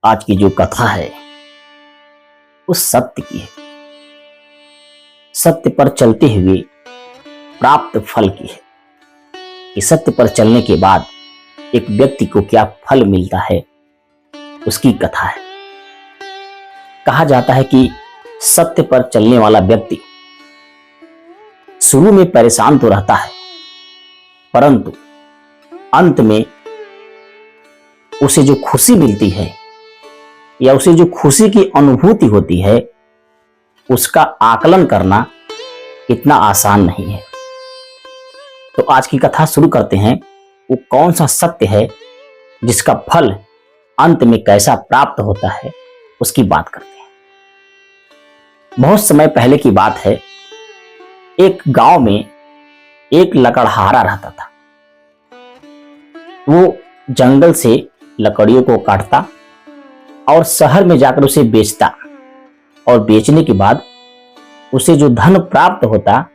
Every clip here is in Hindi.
आज की जो कथा है वो सत्य की है। सत्य पर चलते हुए प्राप्त फल की है कि सत्य पर चलने के बाद एक व्यक्ति को क्या फल मिलता है, उसकी कथा है। कहा जाता है कि सत्य पर चलने वाला व्यक्ति शुरू में परेशान तो रहता है, परंतु अंत में उसे जो खुशी मिलती है या उसे जो खुशी की अनुभूति होती है, उसका आकलन करना इतना आसान नहीं है। तो आज की कथा शुरू करते हैं। वो कौन सा सत्य है जिसका फल अंत में कैसा प्राप्त होता है, उसकी बात करते हैं। बहुत समय पहले की बात है। एक गांव में एक लकड़हारा रहता था। वो जंगल से लकड़ियों को काटता और शहर में जाकर उसे बेचता, और बेचने के बाद उसे जो धन प्राप्त होता,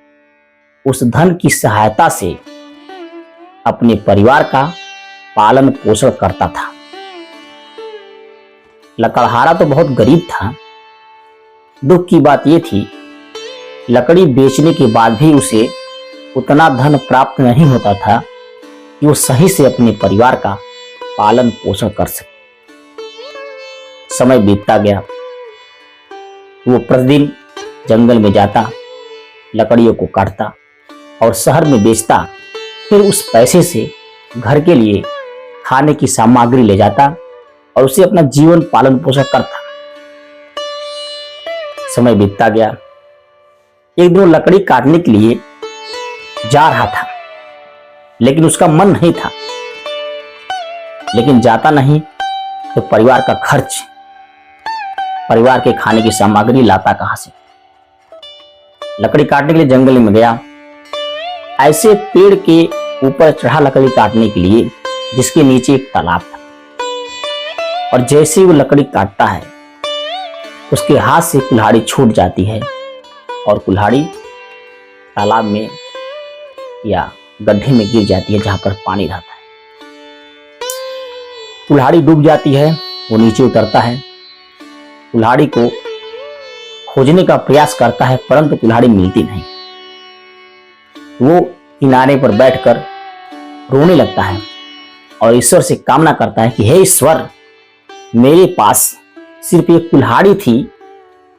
उस धन की सहायता से अपने परिवार का पालन पोषण करता था। लकड़हारा तो बहुत गरीब था। दुख की बात यह थी, लकड़ी बेचने के बाद भी उसे उतना धन प्राप्त नहीं होता था कि वो सही से अपने परिवार का पालन पोषण कर सके। समय बीतता गया। वो प्रतिदिन जंगल में जाता, लकड़ियों को काटता और शहर में बेचता। फिर उस पैसे से घर के लिए खाने की सामग्री ले जाता और उसे अपना जीवन पालन पोषण करता। समय बीतता गया। एक दिन लकड़ी काटने के लिए जा रहा था, लेकिन उसका मन नहीं था। लेकिन जाता नहीं तो परिवार का खर्च, परिवार के खाने की सामग्री लाता कहां से? लकड़ी काटने के लिए जंगल में गया। ऐसे पेड़ के ऊपर चढ़ा लकड़ी काटने के लिए, जिसके नीचे एक तालाब था। और जैसे ही वो लकड़ी काटता है, उसके हाथ से कुल्हाड़ी छूट जाती है और कुल्हाड़ी तालाब में या गड्ढे में गिर जाती है, जहां पर पानी रहता है। कुल्हाड़ी डूब जाती है। वो नीचे उतरता है, कुल्हाड़ी को खोजने का प्रयास करता है, परंतु कुल्हाड़ी मिलती नहीं। वो किनारे पर बैठकर रोने लगता है और ईश्वर से कामना करता है कि हे ईश्वर, मेरे पास सिर्फ एक कुल्हाड़ी थी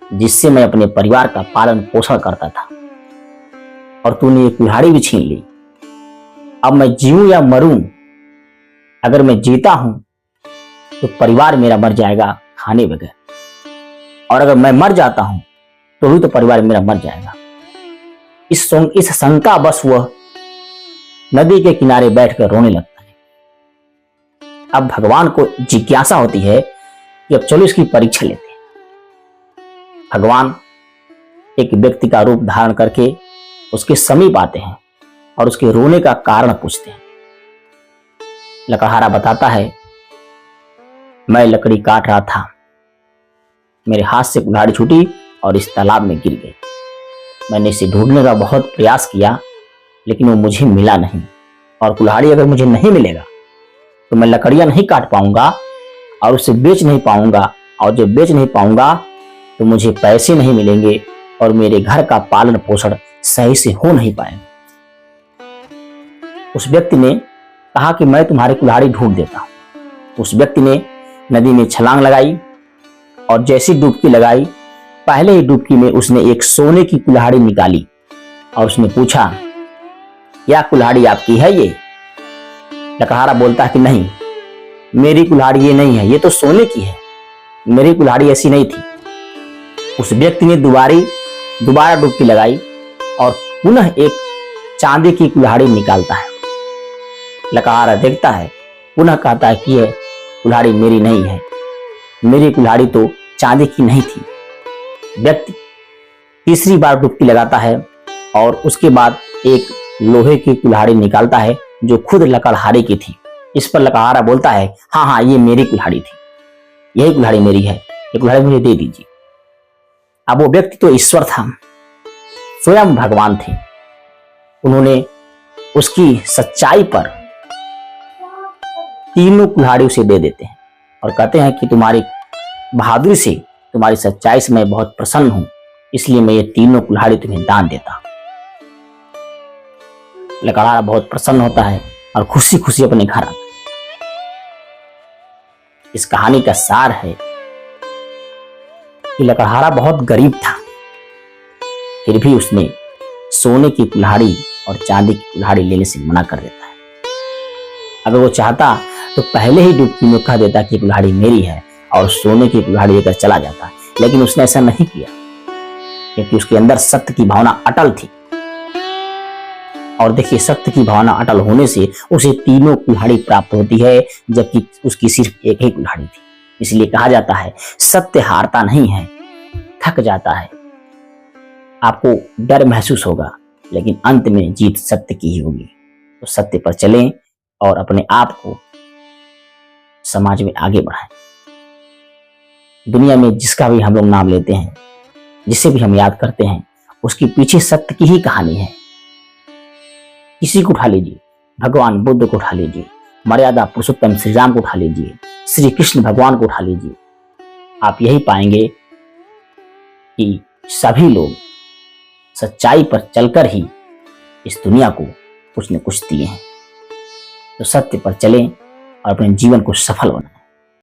जिससे मैं अपने परिवार का पालन पोषण करता था, और तूने ये कुल्हाड़ी भी छीन ली। अब मैं जीऊं या मरूं, अगर मैं जीता हूं तो परिवार मेरा मर जाएगा खाने बगैर, और अगर मैं मर जाता हूं तो भी तो परिवार मेरा मर जाएगा। इस शंका बस वह नदी के किनारे बैठकर रोने लगता है। अब भगवान को जिज्ञासा होती है कि अब चलो इसकी परीक्षा लेते हैं। भगवान एक व्यक्ति का रूप धारण करके उसके समीप आते हैं और उसके रोने का कारण पूछते हैं। लकड़हारा बताता है, मैं लकड़ी काट रहा था, मेरे हाथ से कुल्हाड़ी छूटी और इस तालाब में गिर गई। मैंने इसे ढूंढने का बहुत प्रयास किया, लेकिन वो मुझे मिला नहीं। और कुल्हाड़ी अगर मुझे नहीं मिलेगा तो मैं लकड़ियां नहीं काट पाऊंगा और उसे बेच नहीं पाऊंगा, और जब बेच नहीं पाऊंगा तो मुझे पैसे नहीं मिलेंगे और मेरे घर का पालन पोषण सही से हो नहीं पाएगा। उस व्यक्ति ने कहा कि मैं तुम्हारी कुल्हाड़ी ढूंढ देता हूं। उस व्यक्ति ने नदी में छलांग लगाई और जैसी डुबकी लगाई, पहले ही डुबकी में उसने एक सोने की कुल्हाड़ी निकाली और उसने पूछा, क्या कुल्हाड़ी आपकी है ये? लकड़हारा बोलता है कि नहीं, मेरी कुल्हाड़ी ये नहीं है, ये तो सोने की है, मेरी कुल्हाड़ी ऐसी नहीं थी। उस व्यक्ति ने दोबारा डुबकी लगाई और पुनः एक चांदी की कुल्हाड़ी निकालता है। लकड़हारा देखता है, पुनः कहता है कि यह कुल्हाड़ी मेरी नहीं है, मेरी कुल्हाड़ी तो चांदी की नहीं थी। व्यक्ति तीसरी बार डुबकी लगाता है और उसके बाद एक लोहे की कुल्हाड़ी निकालता है जो खुद लकड़हारे की थी। इस पर लकड़हारा बोलता है, हाँ हाँ, ये मेरी कुल्हाड़ी थी, यही कुल्हाड़ी मेरी है, ये कुल्हाड़ी मुझे दे दीजिए। अब वो व्यक्ति तो ईश्वर था, स्वयं भगवान थे। उन्होंने उसकी सच्चाई पर तीनों कुल्हाड़ी उसे दे देते हैं और कहते हैं कि तुम्हारी बहादुरी से, तुम्हारी सच्चाई से मैं बहुत प्रसन्न हूं, इसलिए मैं ये तीनों कुल्हाड़ी तुम्हें दान देता। लकड़हारा बहुत प्रसन्न होता है और खुशी खुशी अपने घर आता है। इस कहानी का सार है कि लकड़हारा बहुत गरीब था, फिर भी उसने सोने की कुल्हाड़ी और चांदी की कुल्हाड़ी लेने से मना कर देता है। अगर वो चाहता तो पहले ही डुबकी में कह देता कि कुल्हाड़ी मेरी है और सोने की कुल्हाड़ी लेकर चला जाता, लेकिन उसने ऐसा नहीं किया क्योंकि उसके अंदर सत्य की भावना अटल थी। और देखिए, सत्य की भावना अटल होने से उसे तीनों कुल्हाड़ी प्राप्त होती है, जबकि उसकी सिर्फ एक ही कुल्हाड़ी थी। इसलिए कहा जाता है सत्य हारता नहीं है, थक जाता है। आपको डर महसूस होगा, लेकिन अंत में जीत सत्य की ही होगी। तो सत्य पर चलें और अपने आप को समाज में आगे बढ़ाएं। दुनिया में जिसका भी हम लोग नाम लेते हैं, जिसे भी हम याद करते हैं, उसके पीछे सत्य की ही कहानी है। किसी को उठा लीजिए, भगवान बुद्ध को उठा लीजिए, मर्यादा पुरुषोत्तम श्री राम को उठा लीजिए, श्री कृष्ण भगवान को उठा लीजिए, आप यही पाएंगे कि सभी लोग सच्चाई पर चलकर ही इस दुनिया को कुछ न कुछ दिए हैं। तो सत्य पर चलें और अपने जीवन को सफल बनाएं।